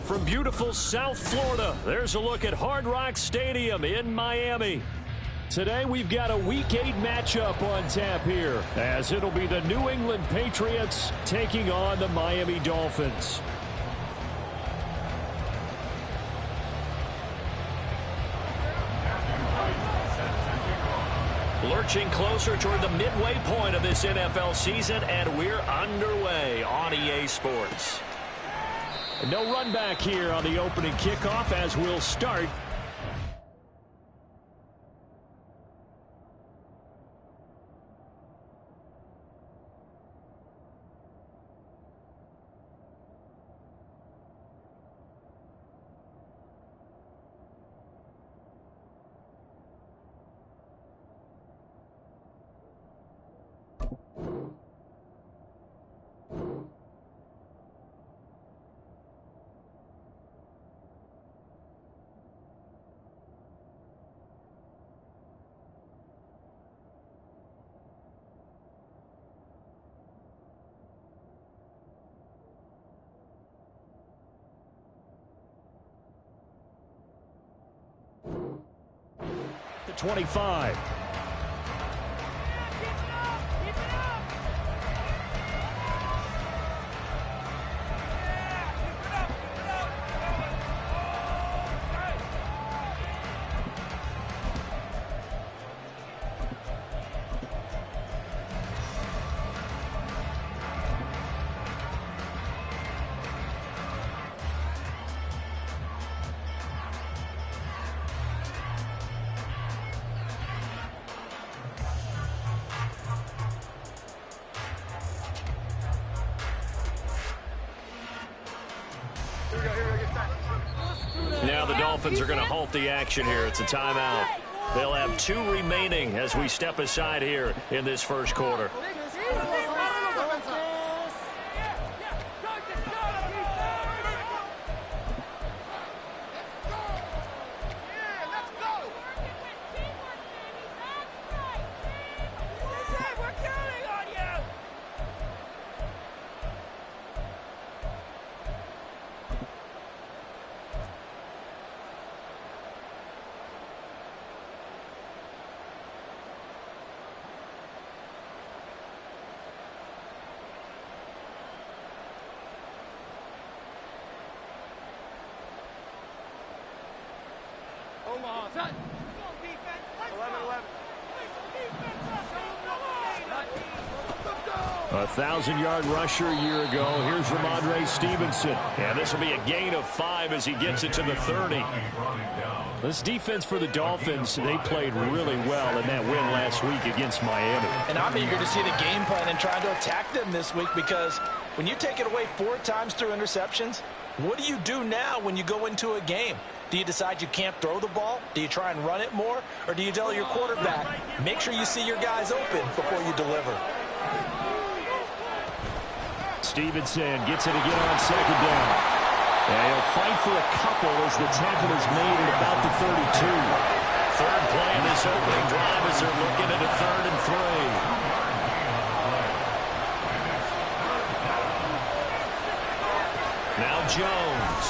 From beautiful South Florida, there's a look at Hard Rock Stadium in Miami. Today we've got a Week 8 matchup on tap here, as it'll be the New England Patriots taking on the Miami Dolphins. Lurching closer toward the midway point of this NFL season, and we're underway on EA Sports. No run back here on the opening kickoff as we'll start. The 25. Now the Dolphins are going to halt the action here. It's a timeout. They'll have 2 remaining as we step aside here in this first quarter. A 1,000-yard rusher a year ago. Here's Ramondre Stevenson. And this will be a gain of 5 as he gets it to the 30. This defense for the Dolphins, they played really well in that win last week against Miami. And I'm eager to see the game plan and trying to attack them this week, because when you take it away 4 times through interceptions, what do you do now when you go into a game? Do you decide you can't throw the ball? Do you try and run it more? Or do you tell your quarterback, make sure you see your guys open before you deliver? Stevenson gets it again on second down. And he'll fight for a couple as the tackle is made at about the 32. Third play in this opening drive as they're looking at a 3rd and 3. Now Jones.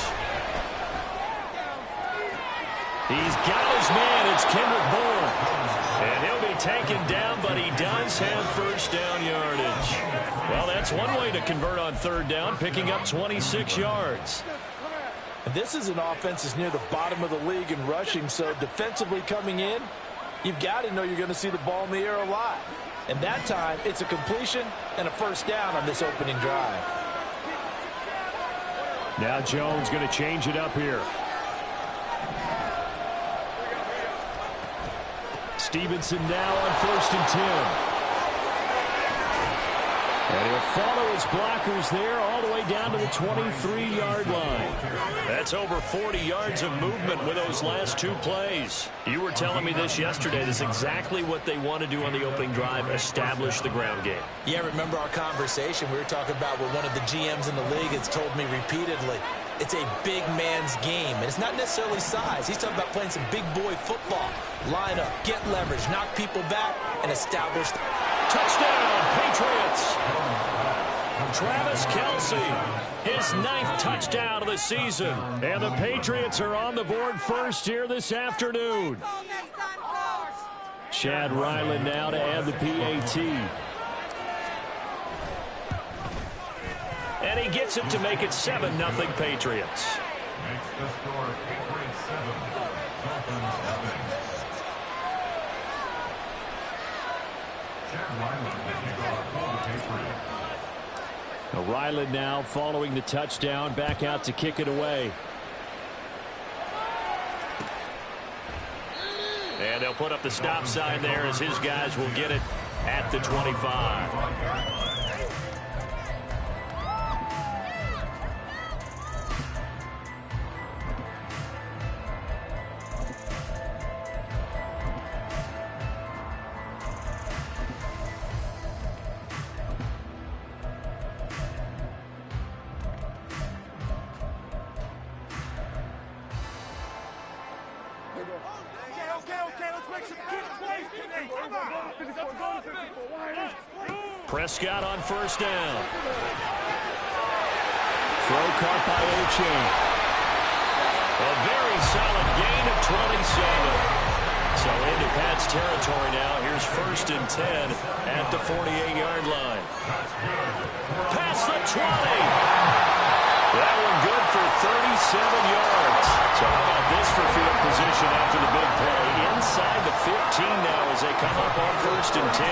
He's got his man. It's Kendrick Bourne. And he'll be taken down, but he does have first down yardage. Well, that's one way to convert on 3rd down, picking up 26 yards. This is an offense that's near the bottom of the league in rushing, so defensively coming in, you've got to know you're going to see the ball in the air a lot. And that time, it's a completion and a first down on this opening drive. Now Jones going to change it up here. Stevenson now on 1st and 10. And he'll follow his blockers there all the way down to the 23-yard line. That's over 40 yards of movement with those last 2 plays. You were telling me this yesterday. This is exactly what they want to do on the opening drive, establish the ground game. Yeah, remember our conversation? We were talking about what one of the GMs in the league has told me repeatedly. It's a big man's game, and it's not necessarily size. He's talking about playing some big boy football. Line up, get leverage, knock people back, and establish. Touchdown, Patriots. Travis Kelce, his 9th touchdown of the season. And the Patriots are on the board first here this afternoon. Chad Ryland now to add the PAT. And he gets it to make it 7-0 Patriots. Makes the score Patriots 7, Dolphins nothing. Chad Ryland taking over for the Patriots. Ryland now following the touchdown, back out to kick it away. And they'll put up the stop sign there as his guys will get it at the 25. Prescott on first down. Throw caught by O'Chain. A very solid gain of 27. So into Pat's territory now. Here's 1st and 10 at the 48-yard line. Past the 20. That one good for 37 yards. So how about this for field position after the big play? Inside the 15 now as they come up on 1st and 10.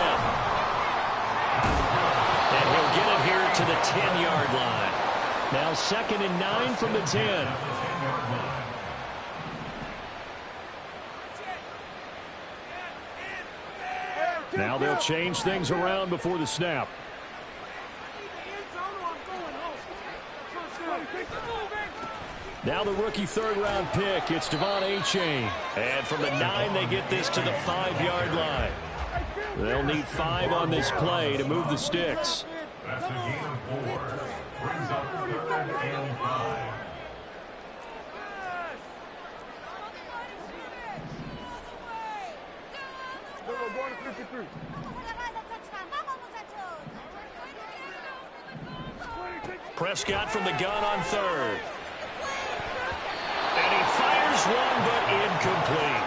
And he'll get it here to the 10-yard line. Now 2nd and 9 from the 10. Now they'll change things around before the snap. Now the rookie 3rd-round pick. It's Devon Achane. And from the 9, they get this to the 5-yard line. They'll need 5 on this play to move the sticks. That's a gain of 4. Brings up 3rd and 5. Prescott from the gun on 3rd. And he fires one, but incomplete.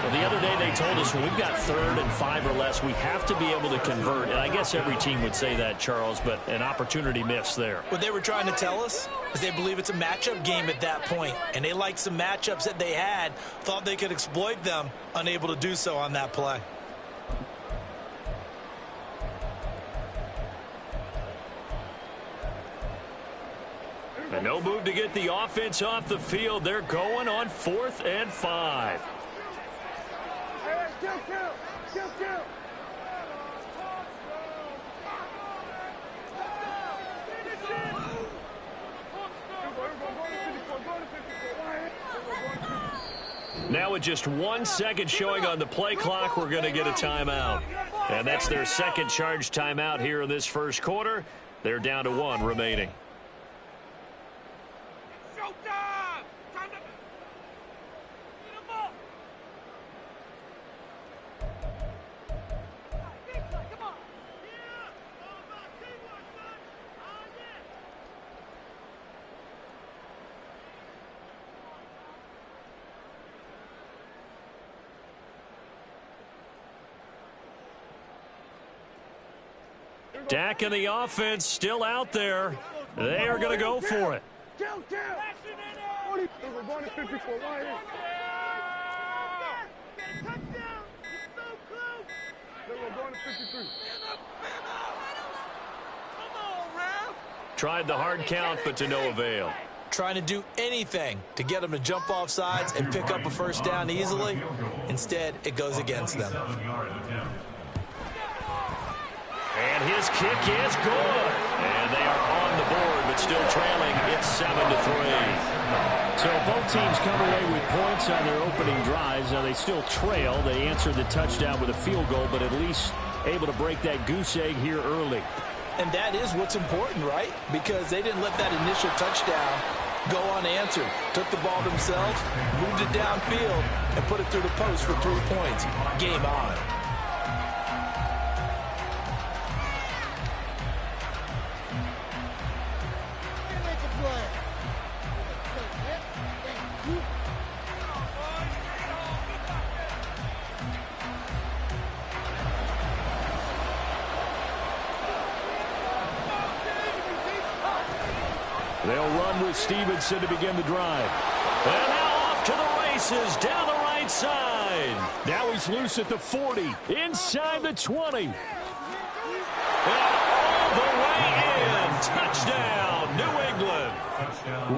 Well, the other day they told us when we've got 3rd and 5 or less, we have to be able to convert. And I guess every team would say that, Charles, but an opportunity missed there. What they were trying to tell us is they believe it's a matchup game at that point, and they liked some matchups that they had, thought they could exploit them, unable to do so on that play. And no move to get the offense off the field. They're going on 4th and 5. Now with just 1 second showing on the play clock, we're going to get a timeout. And that's their 2nd charge timeout here in this 1st quarter. They're down to 1 remaining. Dak and the offense still out there. They are going to go for it. Tried the hard count, but to no avail. Trying to do anything to get them to jump off sides and pick up a 1st down easily. Instead, it goes against them. And his kick is good. And they are on the board, but still trailing. It's 7-3. So both teams come away with points on their opening drives. Now they still trail. They answered the touchdown with a field goal, but at least able to break that goose egg here early. And that is what's important, right? Because they didn't let that initial touchdown go unanswered. Took the ball themselves, moved it downfield, and put it through the post for 3 points. Game on. They'll run with Stevenson to begin the drive. And now off to the races down the right side. Now he's loose at the 40, inside the 20. And all the way in. Touchdown, New England.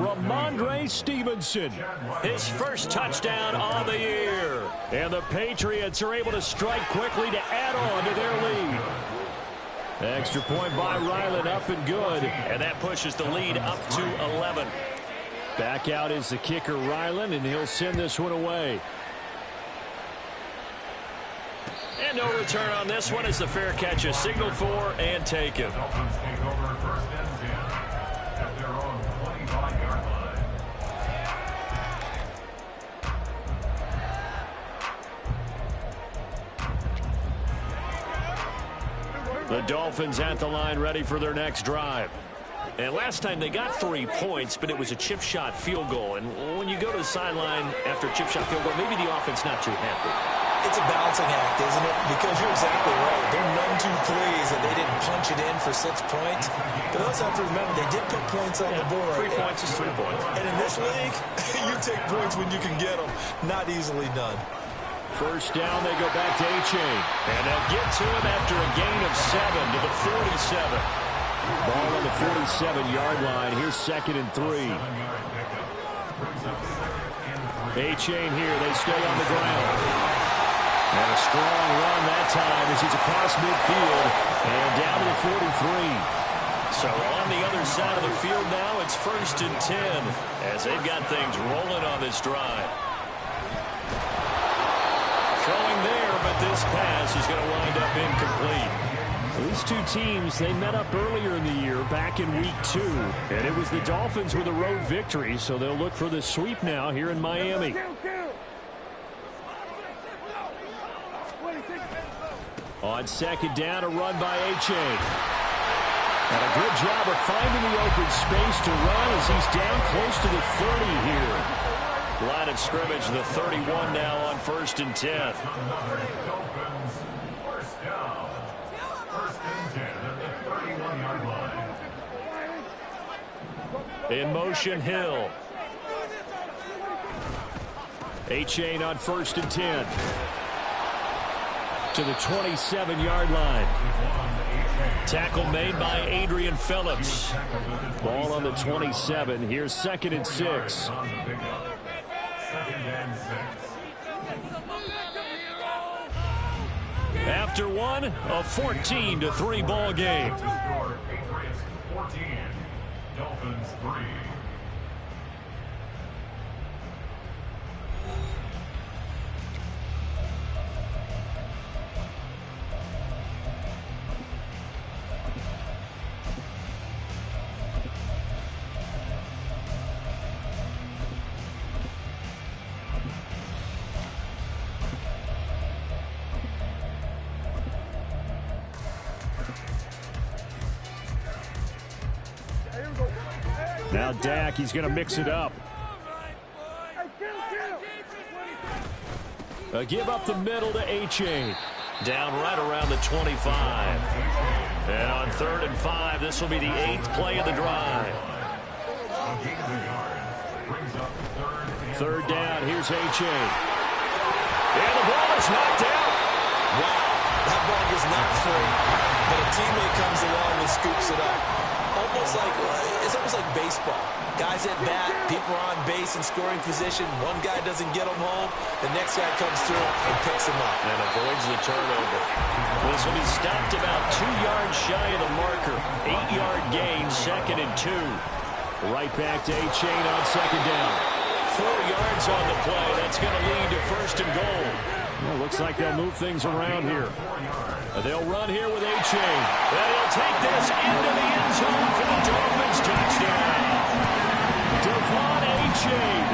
Ramondre Stevenson, his first touchdown on the year. And the Patriots are able to strike quickly to add on to their lead. Extra point by Ryland, up and good. And that pushes the lead up to 11. Back out is the kicker, Ryland, and he'll send this one away. And no return on this one as the fair catch is signaled for and taken. Dolphins take over first and 10 at their own 25-yard line. The Dolphins at the line, ready for their next drive. And last time they got 3 points, but it was a chip shot field goal. And when you go to the sideline after a chip shot field goal, maybe the offense not too happy. It's a balancing act, isn't it? Because you're exactly right. They're none too pleased that they didn't punch it in for 6 points. But also have to remember, they did put points on the board. 3 points is 3 points. And in this league, you take points when you can get them. Not easily done. First down, they go back to A-Chain. And they'll get to him after a gain of 7 to the 47. Ball on the 47-yard line. Here's 2nd and 3. A-Chain here. They stay on the ground. And a strong run that time as he's across midfield and down to the 43. So on the other side of the field now, it's 1st and 10 as they've got things rolling on this drive. Throwing there, but this pass is going to wind up incomplete. These two teams, they met up earlier in the year, back in week 2. And it was the Dolphins with a road victory, so they'll look for the sweep now here in Miami. On 2nd down, a run by A-Chain. And a good job of finding the open space to run as he's down close to the 30 here. Line of scrimmage, the 31 now on 1st and 10. Dolphins, first down. 1st and 10 at the 31-yard line. In motion, Hill. A-Chain on 1st and 10. To the 27-yard line. Tackle made by Adrian Phillips. Ball on the 27. Here's 2nd and 6. After one, a 14-3 ball game. Patriots 14, Dolphins 3. Now Dak, he's going to mix it up. A give up the middle to A-Chain. Down right around the 25. And on 3rd and 5, this will be the 8th play of the drive. 3rd down, here's A-Chain. And the ball is knocked out. Wow, that ball was not free. But a teammate comes along and scoops it up. It's almost like baseball. Guys at bat, people are on base in scoring position. One guy doesn't get them home. The next guy comes through and picks them up. And avoids the turnover. This will be stopped about 2 yards shy of the marker. 8-yard gain, 2nd and 2. Right back to A-Chain on 2nd down. 4 yards on the play. That's going to lead to 1st and goal. Well, looks like they'll move things around here. They'll run here with A-Chain. And he'll take this into the end zone for the Dolphins touchdown. Devon A-Chain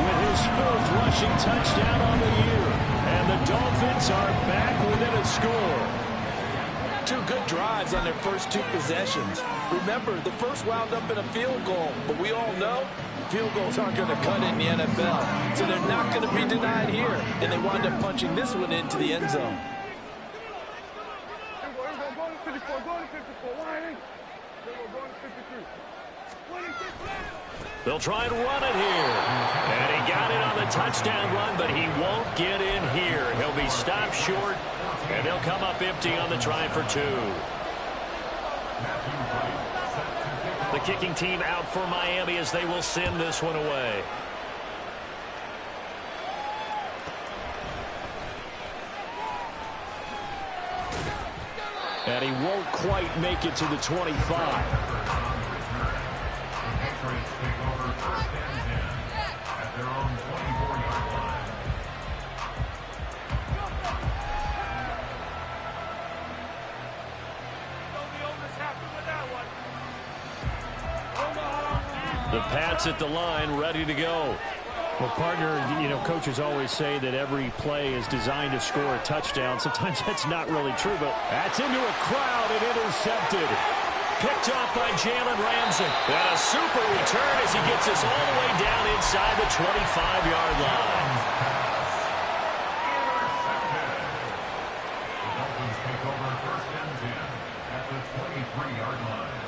with his 4th rushing touchdown on the year. And the Dolphins are back within a score. 2 good drives on their first 2 possessions. Remember, the first wound up in a field goal. But we all know field goals aren't going to cut it in the NFL. So they're not going to be denied here. And they wind up punching this one into the end zone. They'll try and run it here. And he got it on the touchdown run, but he won't get in here. He'll be stopped short, and they'll come up empty on the try for 2. The kicking team out for Miami as they will send this one away. And he won't quite make it to the 25. The Pats at the line, ready to go. Well, partner, coaches always say that every play is designed to score a touchdown. Sometimes that's not really true, but that's into a crowd and intercepted. Picked off by Jalen Ramsey. And a super return as he gets us all the way down inside the 25-yard line. The Dolphins take over 1st and 10 at the 23-yard line.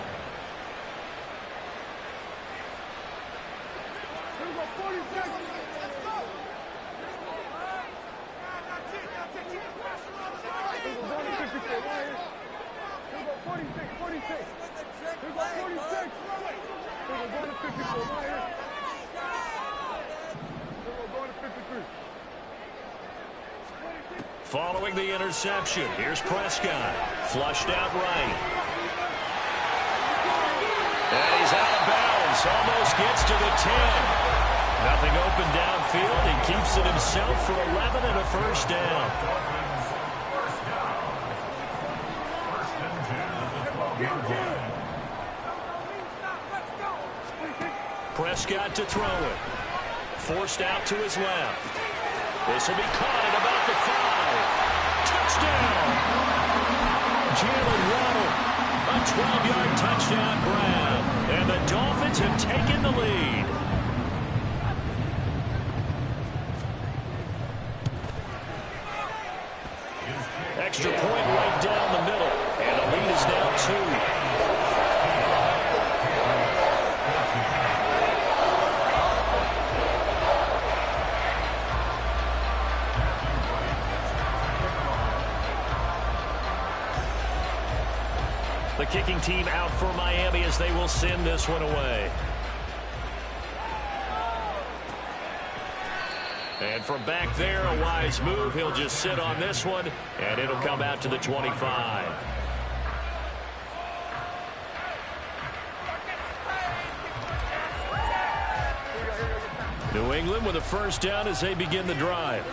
Following the interception, here's Prescott. Flushed out right. And he's out of bounds. Almost gets to the 10. Nothing open downfield. He keeps it himself for 11 and a first down. Prescott to throw it. Forced out to his left. This will be caught at about the 5. Touchdown! Jalen Waddle, a 12-yard touchdown grab. And the Dolphins have taken the lead. Extra point right down the middle. And the lead is now 2. The kicking team out for Miami as they will send this one away. And from back there, a wise move. He'll just sit on this one, and it'll come out to the 25. New England with a first down as they begin the drive.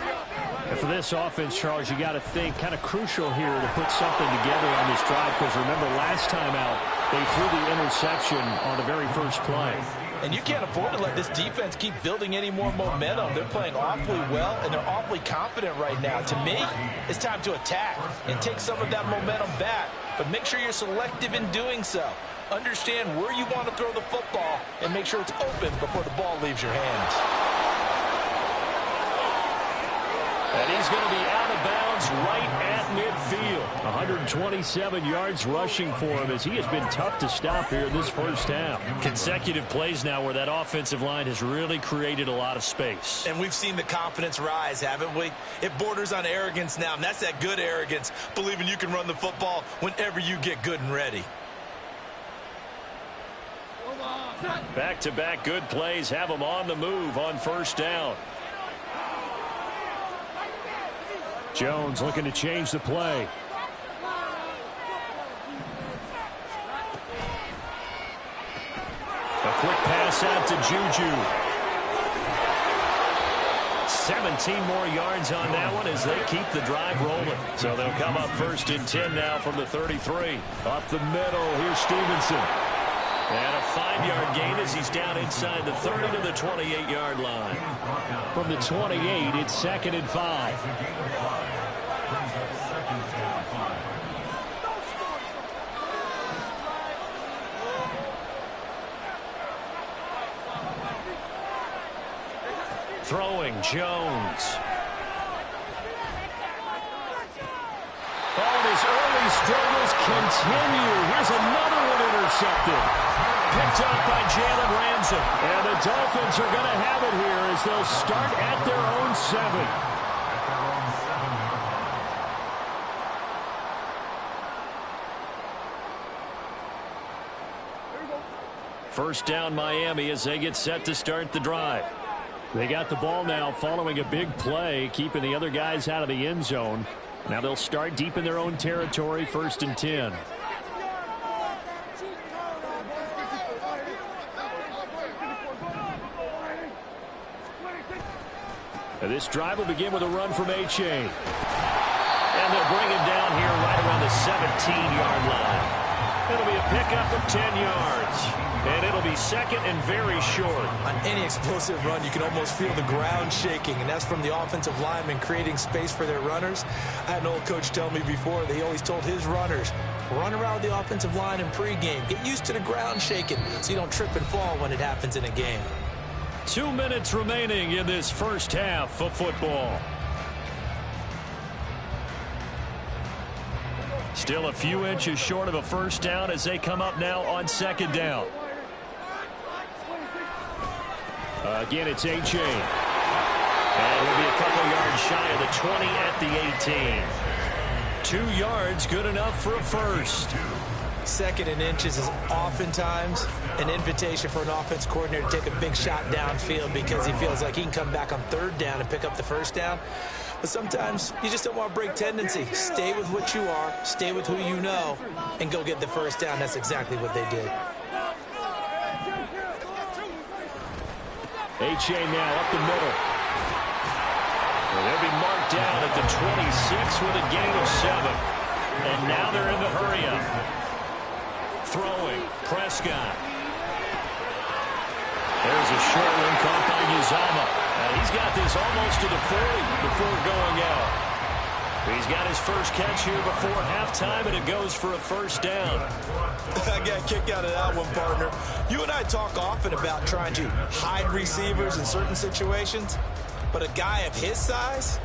And for this offense, Charles, you got to think kind of crucial here to put something together on this drive, because remember last time out they threw the interception on the very first play. And you can't afford to let this defense keep building any more momentum. They're playing awfully well, and they're awfully confident right now. To me, it's time to attack and take some of that momentum back. But make sure you're selective in doing so. Understand where you want to throw the football and make sure it's open before the ball leaves your hands. And he's going to be out of bounds right at midfield. 127 yards rushing for him as he has been tough to stop here in this first half. Consecutive plays now where that offensive line has really created a lot of space. And we've seen the confidence rise, haven't we? It borders on arrogance now, and that's that good arrogance, believing you can run the football whenever you get good and ready. Back-to-back good plays have them on the move on first down. Jones looking to change the play. A quick pass out to Juju. 17 more yards on that one as they keep the drive rolling. So they'll come up 1st and 10 now from the 33. Up the middle, here's Stevenson. And a 5-yard gain as he's down inside the 30 to the 28-yard line. From the 28, it's 2nd and 5. Throwing Jones. Oh, and his early struggles continue. Here's another one intercepted. picked up by Jalen Ramsey. And the Dolphins are going to have it here as they'll start at their own 7. First down Miami as they get set to start the drive. They got the ball now following a big play, keeping the other guys out of the end zone. Now they'll start deep in their own territory, 1st and 10. Now this drive will begin with a run from A-Chain. And they'll bring him down here right around the 17-yard line. It'll be a pickup of 10 yards. And it'll be 2nd and very short. On any explosive run, you can almost feel the ground shaking, and that's from the offensive linemen creating space for their runners. I had an old coach tell me before, they always told his runners, run around the offensive line in pregame. Get used to the ground shaking so you don't trip and fall when it happens in a game. 2 minutes remaining in this first half of football. Still a few inches short of a first down as they come up now on 2nd down. Again, it's A-Chain. And we'll be a couple yards shy of the 20 at the 18. 2 yards, good enough for a first. 2nd and inches is oftentimes an invitation for an offense coordinator to take a big shot downfield because he feels like he can come back on 3rd down and pick up the first down. But sometimes you just don't want to break tendency. Stay with what you are, stay with who you know, and go get the first down. That's exactly what they did. A-Chain now up the middle. Well, they'll be marked down at the 26 with a gain of 7. And now they're in the hurry-up. Throwing, Prescott. There's a short one caught by Uzama. He's got this almost to the 40 before going out. He's got his first catch here before halftime, and it goes for a first down. I got a kick out of that one, partner. You and I talk often about trying to hide receivers in certain situations, but a guy of his size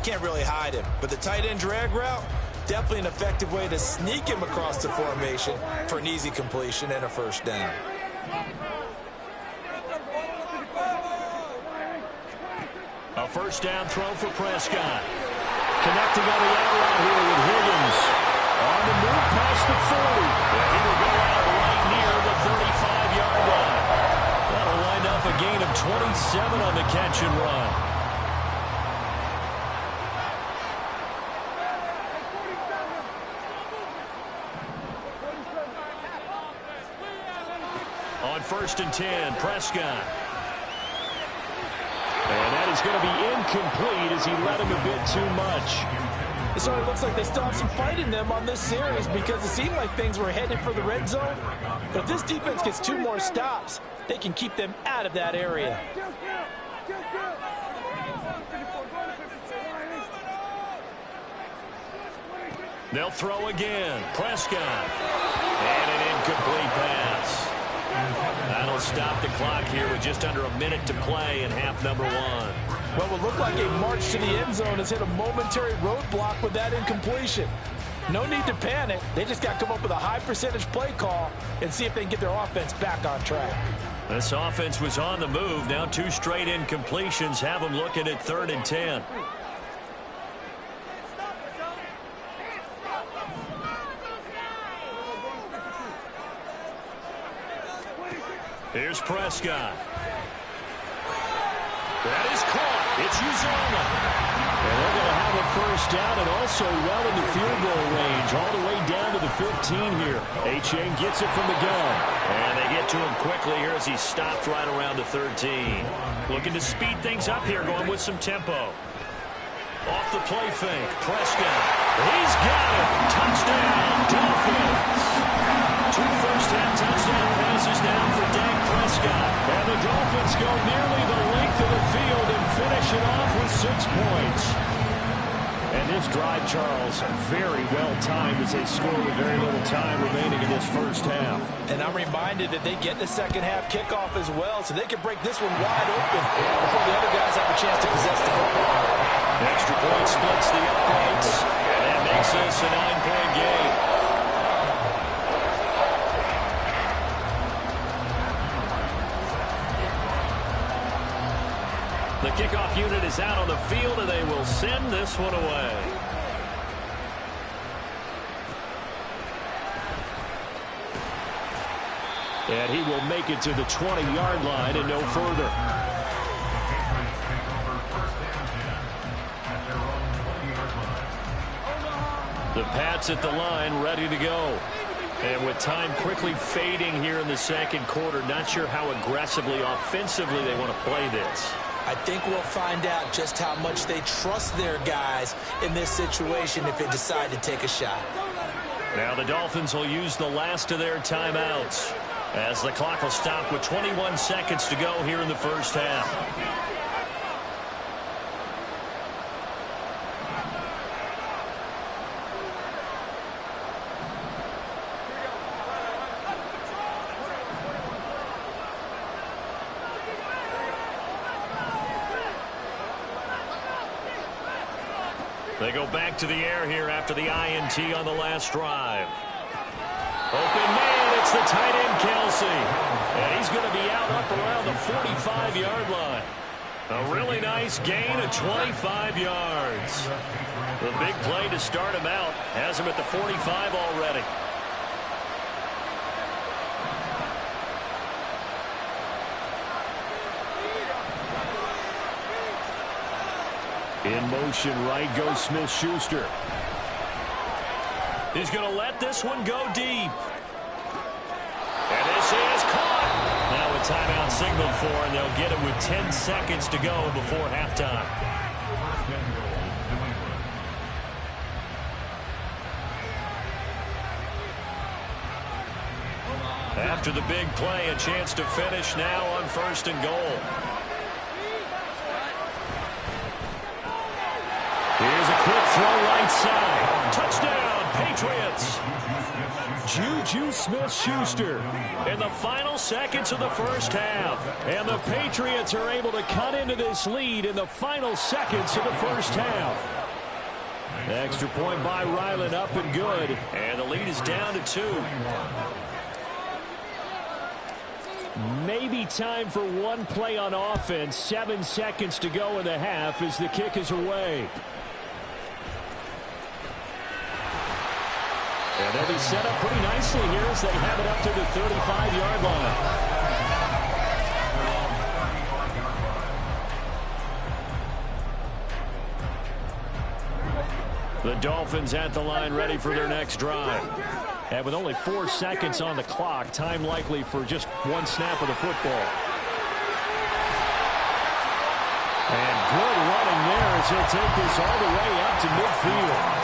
can't really hide him. But the tight end drag route, definitely an effective way to sneak him across the formation for an easy completion and a first down. A first down throw for Prescott. Connecting on the out route here with Higgins. On the move past the 40. And he will go out right near the 35-yard line. That'll wind up a gain of 27 on the catch and run. On 1st and 10, Prescott. And that is going to be incomplete as he led him a bit too much. It sort of looks like they still have some fight in them on this series because it seemed like things were headed for the red zone. But if this defense gets 2 more stops, they can keep them out of that area. They'll throw again. Prescott. And an incomplete pass. That'll stop the clock here with just under a minute to play in half number 1. What will look like a march to the end zone has hit a momentary roadblock with that incompletion. No need to panic. They just got to come up with a high percentage play call and see if they can get their offense back on track. This offense was on the move. Now 2 straight incompletions have them looking at 3rd and 10. Here's Prescott. That is caught. It's Uzama. And they're going to have a first down and also well into field goal range, all the way down to the 15 here. A-Chain gets it from the gun. And they get to him quickly here as he stopped right around the 13. Looking to speed things up here, going with some tempo. Off the play fake, Prescott. He's got it. Touchdown, Dolphins. 2 first-half touchdown passes down for Dak Prescott. And the Dolphins go nearly the length of the field and finish it off with 6 points. And this drive, Charles, very well timed as they score with very little time remaining in this first half. And I'm reminded that they get the second half kickoff as well, so they can break this one wide open before the other guys have a chance to possess the football. Extra point splits the uprights. And that makes this a 9-point game. Kickoff unit is out on the field, and they will send this one away. And he will make it to the 20-yard line and no further. The Pats at the line, ready to go. And with time quickly fading here in the second quarter, not sure how aggressively, offensively they want to play this. I think we'll find out just how much they trust their guys in this situation if they decide to take a shot. Now the Dolphins will use the last of their timeouts, as the clock will stop with 21 seconds to go here in the first half. They go back to the air here after the INT on the last drive. Open man, it's the tight end, Kelsey. And he's going to be out up around the 45-yard line. A really nice gain of 25 yards. The big play to start him out has him at the 45 already. In motion, right goes Smith-Schuster. He's going to let this one go deep. And this is caught. Now a timeout signaled for, and they'll get it with 10 seconds to go before halftime. After the big play, a chance to finish now on 1st and goal. Here's a quick throw right side. Touchdown, Patriots. Juju Smith-Schuster in the final seconds of the first half. And the Patriots are able to cut into this lead in the final seconds of the first half. Extra point by Ryland, up and good. And the lead is down to 2. Maybe time for one play on offense. 7 seconds to go in the half as the kick is away. And they'll be set up pretty nicely here as they have it up to the 35-yard line. The Dolphins at the line, ready for their next drive. And with only 4 seconds on the clock, time likely for just one snap of the football. And good running there as he'll take this all the way up to midfield.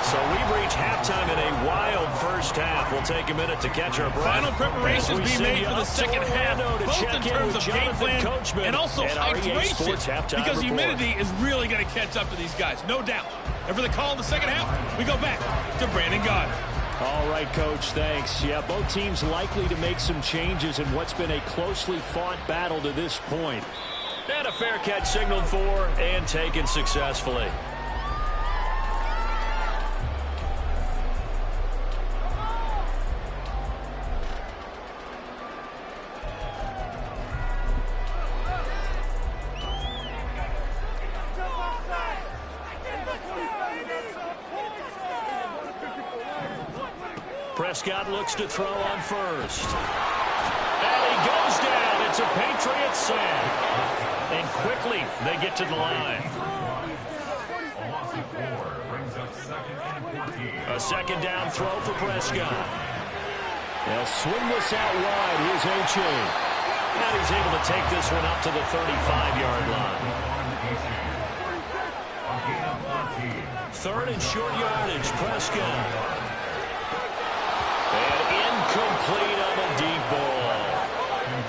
So we've reached halftime in a wild first half. We'll take a minute to catch our breath. Final preparations being made for the second half, both in terms of game plan and also hydration, because humidity is really going to catch up to these guys, no doubt. And for the call in the second half, we go back to Brandon Goddard. All right, Coach, thanks. Yeah, both teams likely to make some changes in what's been a closely fought battle to this point. And a fair catch signaled for and taken successfully. Prescott looks to throw on first. And he goes down. It's a Patriots sack. And quickly they get to the line. A second down throw for Prescott. They'll swing this out wide. Here's Oche. And he's able to take this one up to the 35-yard line. 3rd and short yardage, Prescott. And incomplete on the deep ball.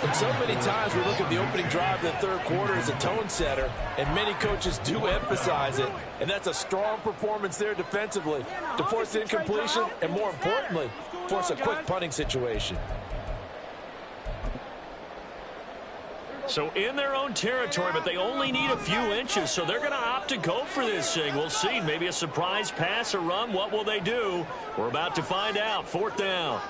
And so many times we look at the opening drive of the third quarter as a tone setter, and many coaches do emphasize it. And that's a strong performance there defensively to force incompletion and, more importantly, force a quick punting situation. So in their own territory, but they only need a few inches, so they're going to opt to go for this thing. We'll see. Maybe a surprise pass or run. What will they do? We're about to find out. 4th down.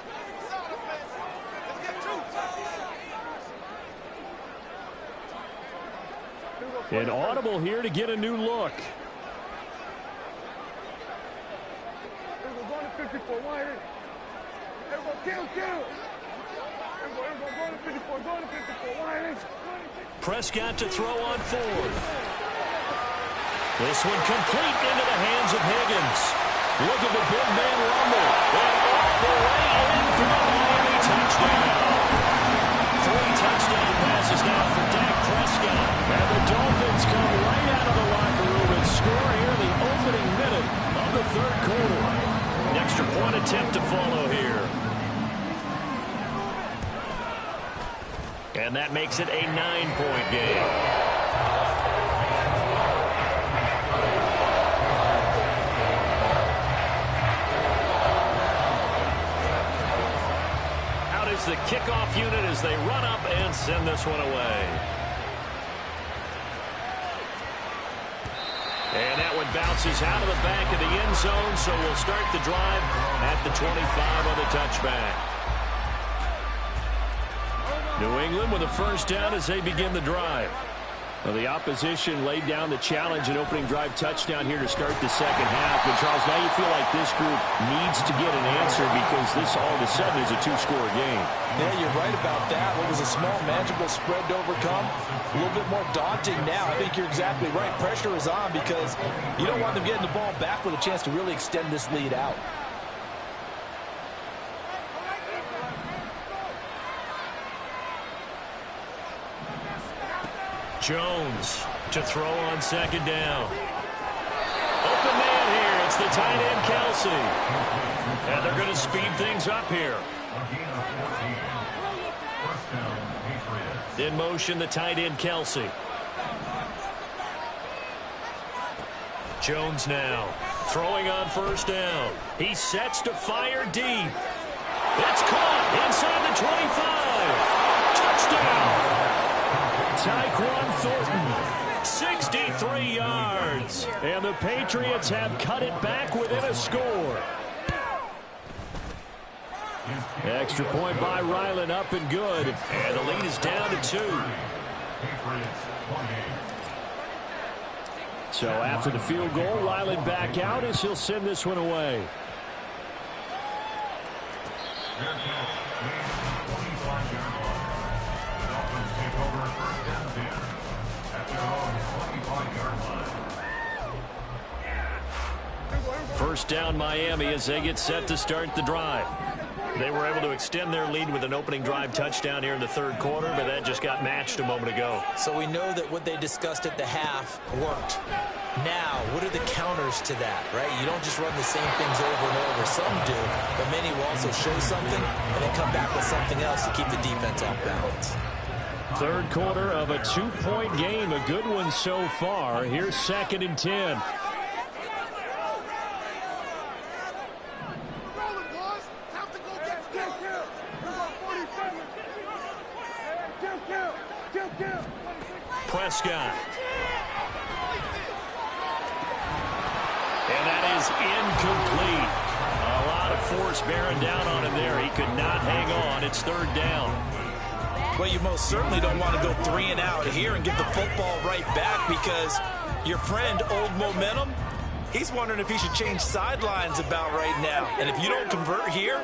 An audible here to get a new look. Prescott to throw on fourth. This one complete into the hands of Higgins. Look at the big man rumble. And all the way in for the Miami touchdown. 3 touchdown passes now for Dak Prescott. And the Dolphins come right out of the locker room and score here in the opening minute of the third quarter. An extra point attempt to follow here. And that makes it a 9-point game. Out is the kickoff unit as they run up and send this one away. And that one bounces out of the back of the end zone, so we'll start the drive at the 25 on the touchback. New England with a first down as they begin the drive. Well, the opposition laid down the challenge and opening drive touchdown here to start the second half. And, Charles, now you feel like this group needs to get an answer because this all of a sudden is a 2-score game. Yeah, you're right about that. What was a small, manageable spread to overcome, a little bit more daunting now. I think you're exactly right. Pressure is on because you don't want them getting the ball back with a chance to really extend this lead out. Jones to throw on second down. Open man here. It's the tight end, Kelsey. And they're going to speed things up here. In motion, the tight end, Kelsey. Jones now throwing on first down. He sets to fire deep. It's caught inside the 25. Touchdown. Tyquan Thornton, 63 yards. And the Patriots have cut it back within a score. Extra point by Ryland, up and good. And the lead is down to 2. So after the field goal, Ryland back out as he'll send this one away. First down Miami as they get set to start the drive. They were able to extend their lead with an opening drive touchdown here in the third quarter, but that just got matched a moment ago. So we know that what they discussed at the half worked. Now, what are the counters to that, right? You don't just run the same things over and over. Some do, but many will also show something and then come back with something else to keep the defense off balance. Third quarter of a 2-point game, a good one so far. Here's 2nd and 10. Prescott. And that is incomplete. A lot of force bearing down on him there. He could not hang on. It's third down. Well, you most certainly don't want to go 3 and out here and get the football right back because your friend, Old Momentum, he's wondering if he should change sidelines about right now. And if you don't convert here,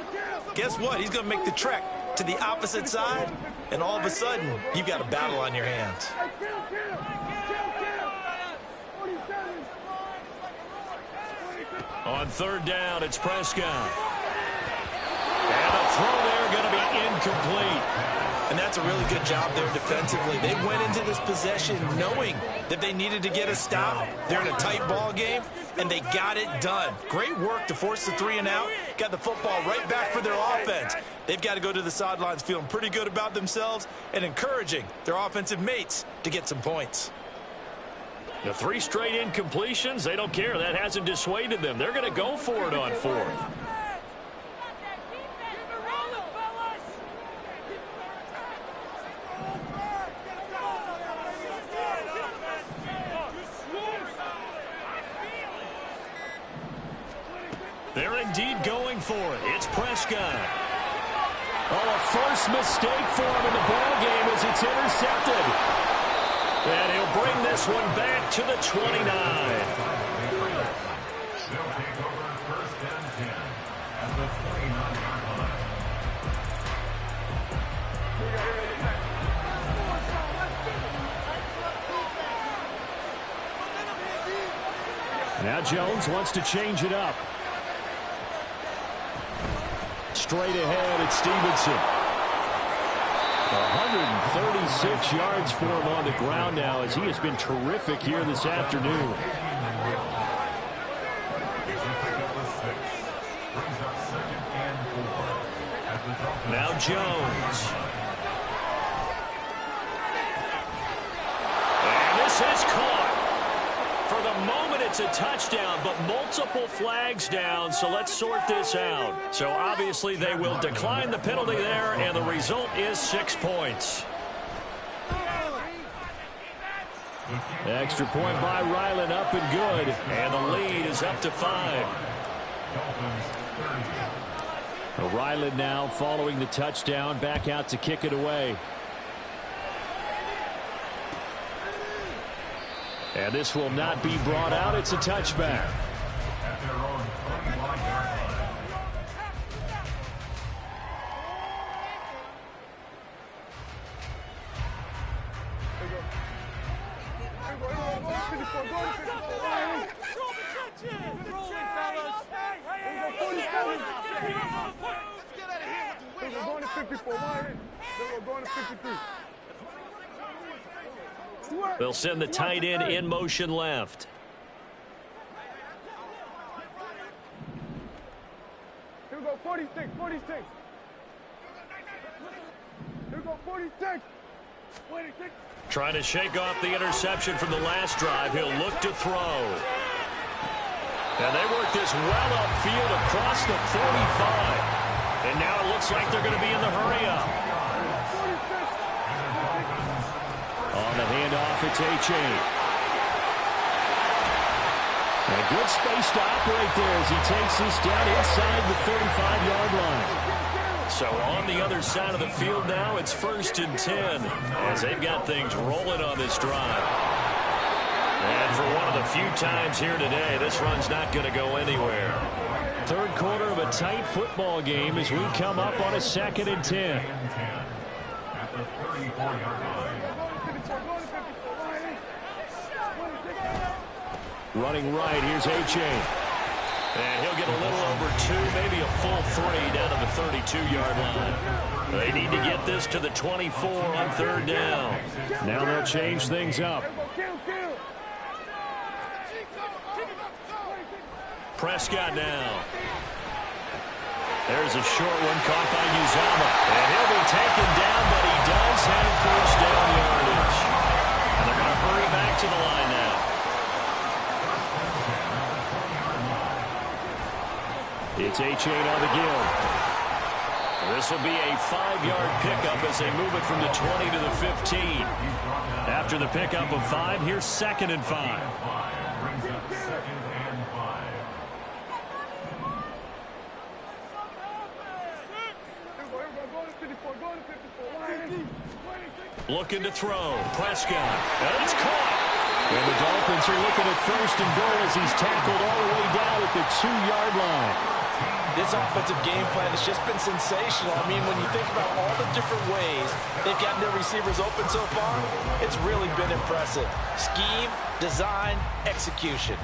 guess what? He's going to make the trek to the opposite side, and all of a sudden, you've got a battle on your hands. On third down, it's Prescott. And the throw there going to be incomplete. And that's a really good job there defensively. They went into this possession knowing that they needed to get a stop. They're in a tight ball game, and they got it done. Great work to force the 3 and out. Got the football right back for their offense. They've got to go to the sidelines feeling pretty good about themselves and encouraging their offensive mates to get some points. The 3 straight incompletions, they don't care. That hasn't dissuaded them. They're going to go for it on 4th. They're indeed going for it. It's Prescott. Oh, a first mistake for him in the ball game as it's intercepted. And he'll bring this one back to the 29. They'll take over 1st and 10 at the 29-yard line. Now Jones wants to change it up. Straight ahead, it's Stevenson. 136 yards for him on the ground now as he has been terrific here this afternoon. Now Jones. And this is caught. For the moment, it's a touchdown, but multiple flags down, so let's sort this out. So obviously they will decline the penalty there, and the result is 6 points. Extra point by Ryland, up and good. And the lead is up to 5. Ryland now following the touchdown, back out to kick it away. And this will not be brought out. It's a touchback. At their own 21-yard line. They'll send the tight end in motion left. Here we go, 46, 46. Here we go, 46. 46. Trying to shake off the interception from the last drive. He'll look to throw. And they work this well upfield across the 45. And now it looks like they're going to be in the hurry-up. On the handoff, it's A-Chain. A good space to operate there as he takes this down inside the 35-yard line. So on the other side of the field now, it's 1st and 10 as they've got things rolling on this drive. And for one of the few times here today, this run's not going to go anywhere. Third quarter of a tight football game as we come up on a 2nd and 10. At the 34-yard line. Running right, here's A-Chain. And he'll get a little over 2, maybe a full 3 down to the 32-yard line. They need to get this to the 24 on 3rd down. Now they'll change things up. Prescott now. There's a short one caught by Uzama. And he'll be taken down, but he does have 1st down yardage. And they're going to hurry back to the line now. It's A-Chain on the give. This will be a 5-yard pickup as they move it from the 20 to the 15. After the pickup of 5, here's 2nd and 5. Brings up 2nd and 5. Looking to throw. Prescott. And it's caught. And the Dolphins are looking at 1st and goal as he's tackled all the way down at the 2-yard line. This offensive game plan has just been sensational. I mean, when you think about all the different ways they've gotten their receivers open so far, it's really been impressive. Scheme, design, execution.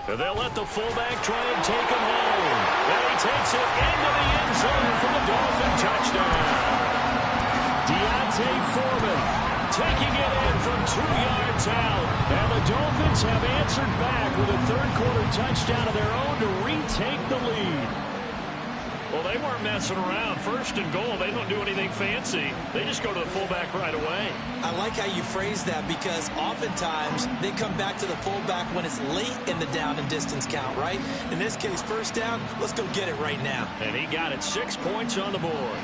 And they'll let the fullback try and take him home. And he takes it into the end zone for the Dolphin touchdown. Deontay Foreman taking it in from 2 yards out. And the Dolphins have answered back with a third-quarter touchdown of their own to retake the lead. Well, they weren't messing around. 1st and goal, they don't do anything fancy. They just go to the fullback right away. I like how you phrase that because oftentimes they come back to the fullback when it's late in the down and distance count, right? In this case, 1st down, let's go get it right now. And he got it. 6 points on the board.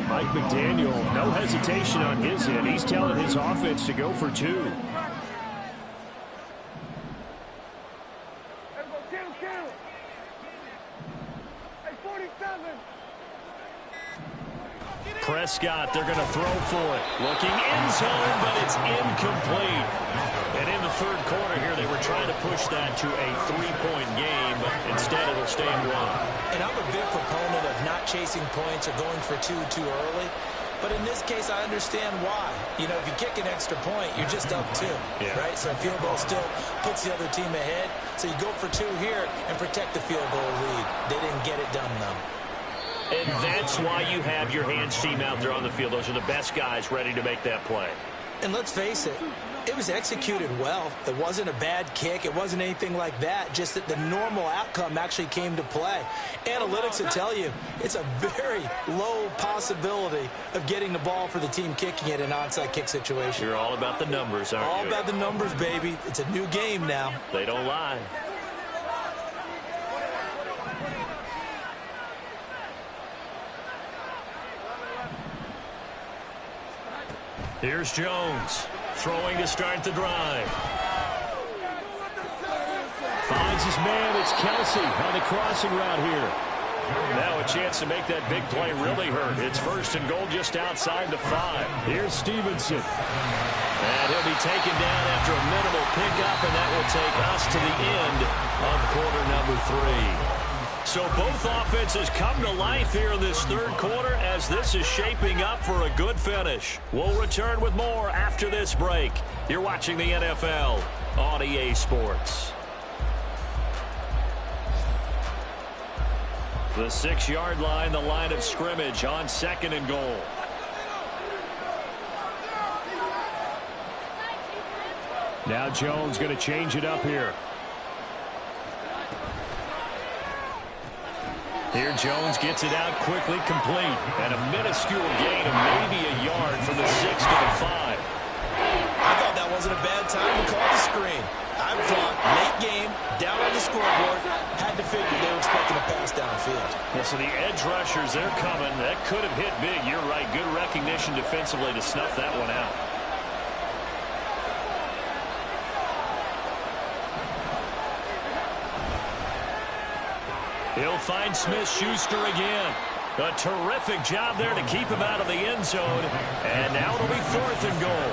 Mike McDaniel, no hesitation on his end. He's telling his offense to go for 2. Prescott, they're going to throw for it. Looking end zone, but it's incomplete. And in the third quarter here, they were trying to push that to a 3-point game, but instead it'll stay at 1. And I'm a big proponent of not chasing points or going for two too early. But in this case, I understand why. You know, if you kick an extra point, you're just up 2, right? So a field goal still puts the other team ahead. So you go for 2 here and protect the field goal lead. They didn't get it done, though. And that's why you have your hands team out there on the field. Those are the best guys ready to make that play. And let's face it, it was executed well. It wasn't a bad kick. It wasn't anything like that. Just that the normal outcome actually came to play. Analytics will tell you it's a very low possibility of getting the ball for the team kicking it in an onside kick situation. You're all about the numbers, aren't you? All about the numbers, baby. It's a new game now. They don't lie. Here's Jones, throwing to start the drive. Finds his man, it's Kelsey on the crossing route here. Now a chance to make that big play really hurt. It's 1st and goal just outside the 5. Here's Stevenson. And he'll be taken down after a minimal pickup, and that will take us to the end of quarter number 3. So both offenses come to life here in this third quarter as this is shaping up for a good finish. We'll return with more after this break. You're watching the NFL on EA Sports. The 6-yard line, the line of scrimmage on 2nd and goal. Now Jones going to change it up here. Here Jones gets it out quickly, complete, and a minuscule gain of maybe a yard from the 6 to the 5. I thought that wasn't a bad time to call the screen. I thought late game, down on the scoreboard, had to figure they were expecting a pass downfield. Well, so the edge rushers, they're coming. That could have hit big. You're right. Good recognition defensively to snuff that one out. He'll find Smith-Schuster again. A terrific job there to keep him out of the end zone. And now it'll be 4th and goal.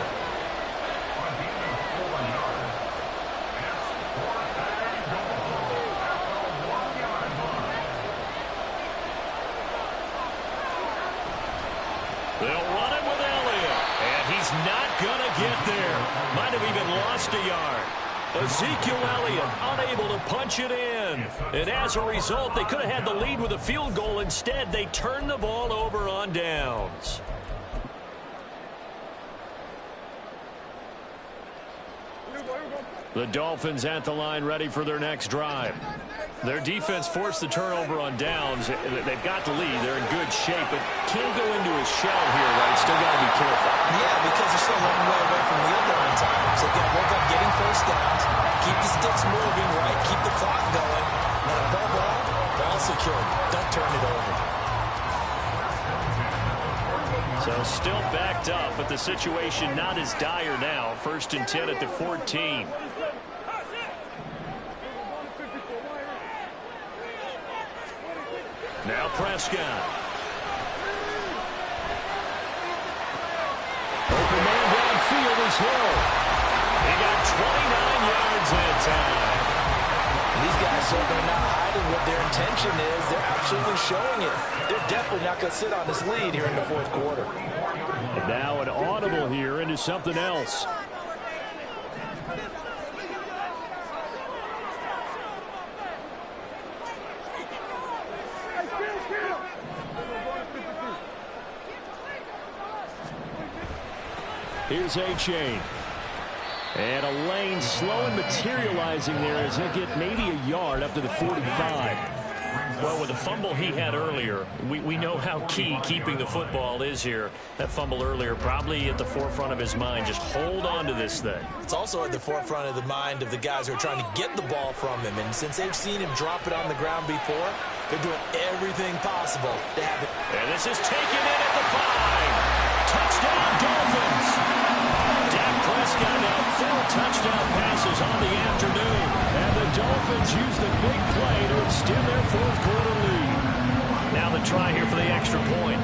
They'll run it with Elliott. And he's not going to get there. Might have even lost a yard. Ezekiel Elliott unable to punch it in. And as a result, they could have had the lead with a field goal. Instead, they turned the ball over on downs. The Dolphins at the line ready for their next drive. Their defense forced the turnover on downs. They've got the lead. They're in good shape, but can't go into a shell here, right? Still got to be careful. Yeah, because they're still a long way away from field goal time. So they've got to work on getting first downs, keep the sticks moving, right? Keep the clock going. And above all, ball secured. Don't turn it over. So still backed up, but the situation not as dire now. 1st and 10 at the 14. Now Prescott. Open man downfield is Hill. He got 29 yards that time. These guys certainly not hiding what their intention is. They're absolutely showing it. They're definitely not going to sit on this lead here in the 4th quarter. And now an audible here into something else. Here's A-Chain. And a lane slow and materializing there as he'll get maybe a yard up to the 45. Well, with the fumble he had earlier, we know how key keeping the football is here. That fumble earlier probably at the forefront of his mind. Just hold on to this thing. It's also at the forefront of the mind of the guys who are trying to get the ball from him. And since they've seen him drop it on the ground before, they're doing everything possible to have it. And this is taken in at the 5. Touchdown, Dolphins. Dak Prescott now 4 touchdown passes on the afternoon. And the Dolphins use the big play to extend their 4th quarter lead. Now the try here for the extra point.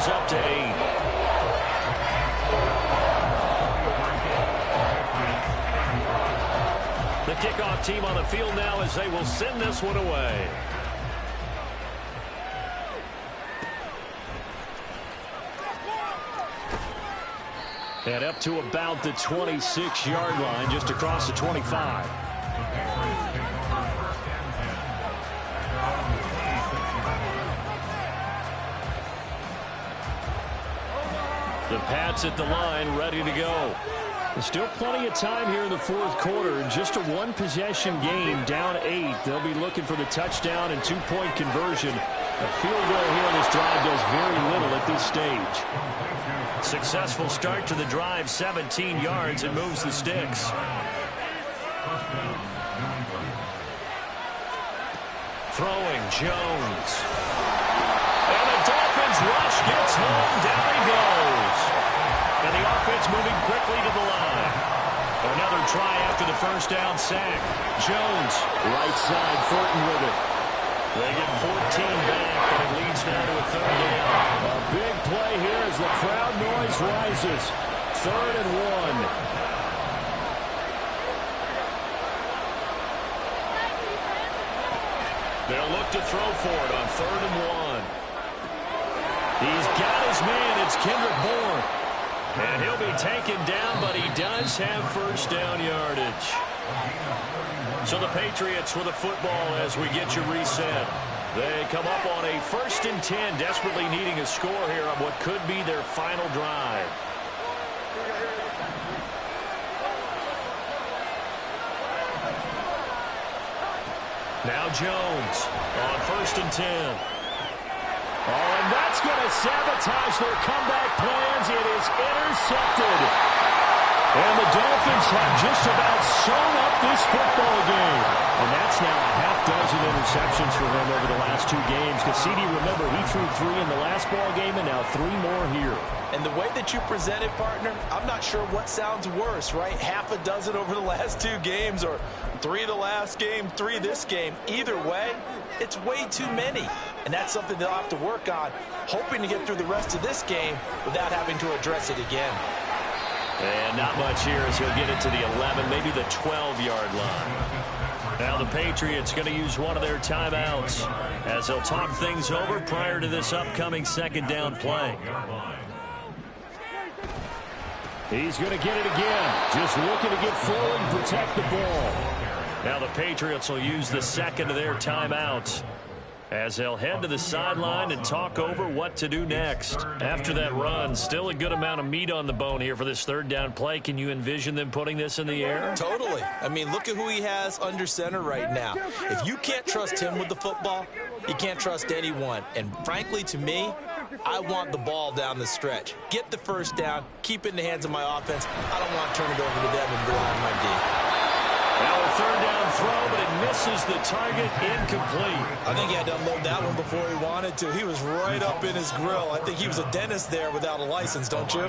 goes up to 8. The kickoff team on the field now as they will send this one away. And up to about the 26-yard line, just across the 25. The Pats at the line, ready to go. There's still plenty of time here in the fourth quarter. Just a one-possession game, down 8. They'll be looking for the touchdown and two-point conversion. A field goal here on this drive does very little at this stage. Successful start to the drive, 17 yards, and moves the sticks. Throwing, Jones. And the Dolphins rush gets home, down he goes. And the offense moving quickly to the line. Another try after the first down sack. Jones, right side, Thornton with it. They get 14 back, but it leads now to a third down. A big play here as the crowd noise rises. 3rd and 1. They'll look to throw for it on 3rd and 1. He's got his man. It's Kendrick Bourne. And he'll be taken down, but he does have first down yardage. So the Patriots with the football as we get you reset. They come up on a 1st and 10, desperately needing a score here on what could be their final drive. Now Jones on 1st and 10. Oh, and that's going to sabotage their comeback plans. It is intercepted. And the Dolphins have just about sewn up this football game. And that's now a half dozen interceptions for him over the last 2 games. Because CD, remember, he threw 3 in the last ball game and now 3 more here. And the way that you present it, partner, I'm not sure what sounds worse, right? Half a dozen over the last 2 games or 3 the last game, 3 this game. Either way, it's way too many. And that's something they'll have to work on, hoping to get through the rest of this game without having to address it again. And not much here as he'll get it to the 11, maybe the 12-yard line. Now the Patriots going to use one of their timeouts as they'll talk things over prior to this upcoming 2nd down play. He's going to get it again. Just looking to get forward and protect the ball. Now the Patriots will use the 2nd of their timeouts as they'll head to the sideline and talk over what to do next. After that run, still a good amount of meat on the bone here for this 3rd down play. Can you envision them putting this in the air? Totally. I mean, look at who he has under center right now. If you can't trust him with the football, you can't trust anyone. And frankly, to me, I want the ball down the stretch. Get the first down, keep it in the hands of my offense. I don't want to turn it over to them and rely on my D. Now a 3rd down throw, but it misses the target, incomplete. I think he had to unload that one before he wanted to. He was right up in his grill. I think he was a dentist there without a license, don't you?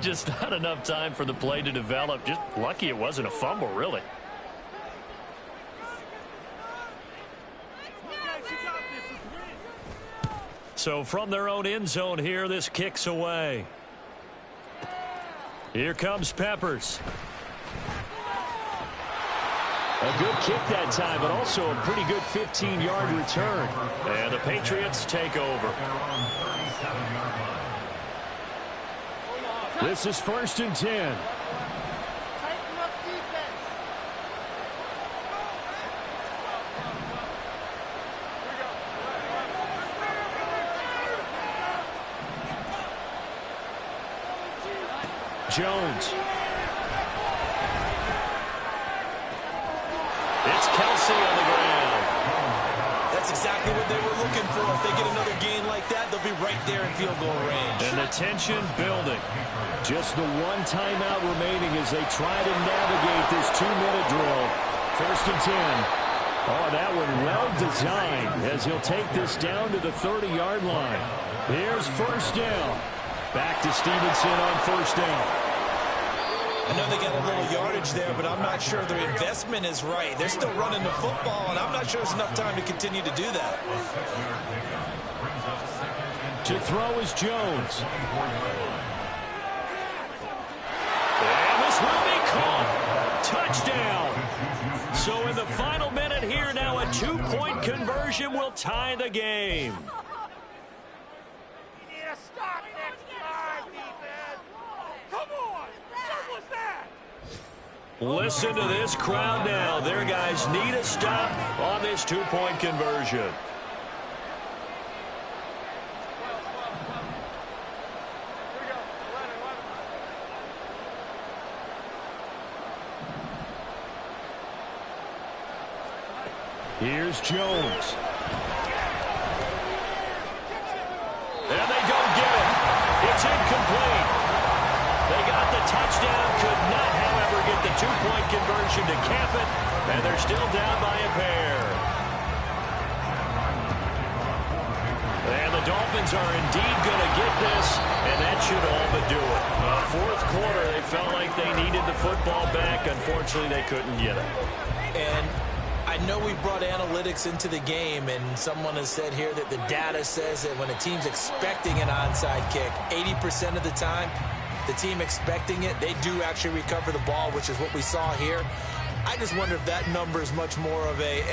Just not enough time for the play to develop. Just lucky it wasn't a fumble, really. So from their own end zone here, this kicks away. Here comes Peppers. A good kick that time, but also a pretty good 15-yard return. And the Patriots take over. This is 1st and 10. Jones. It's Kelsey on the ground. That's exactly what they were looking for. If they get another gain like that, they'll be right there in field goal range. And the tension building. Just the one timeout remaining as they try to navigate this 2-minute drill. 1st and 10. Oh, that one well designed as he'll take this down to the 30-yard line. Here's 1st down. Back to Stevenson on 1st down. I know they got a little yardage there, but I'm not sure their investment is right. They're still running the football, and I'm not sure there's enough time to continue to do that. To throw is Jones. And this will be caught. Touchdown. So in the final minute here, now a 2-point conversion will tie the game. You need to stop next time, defense. Come on. What was that? Listen to this crowd now. Their guys need a stop on this 2-point conversion. Here's Jones. And they don't get it. It's incomplete. They got the touchdown, could not, however, get the 2-point conversion to cap it, and they're still down by a pair. And the Dolphins are indeed going to get this, and that should all but do it. Fourth quarter, they felt like they needed the football back. Unfortunately, they couldn't get it. And I know we brought analytics into the game, and someone has said here that the data says that when a team's expecting an onside kick, 80% of the time, the team expecting it, they do actually recover the ball, which is what we saw here. I just wonder if that number is much more of a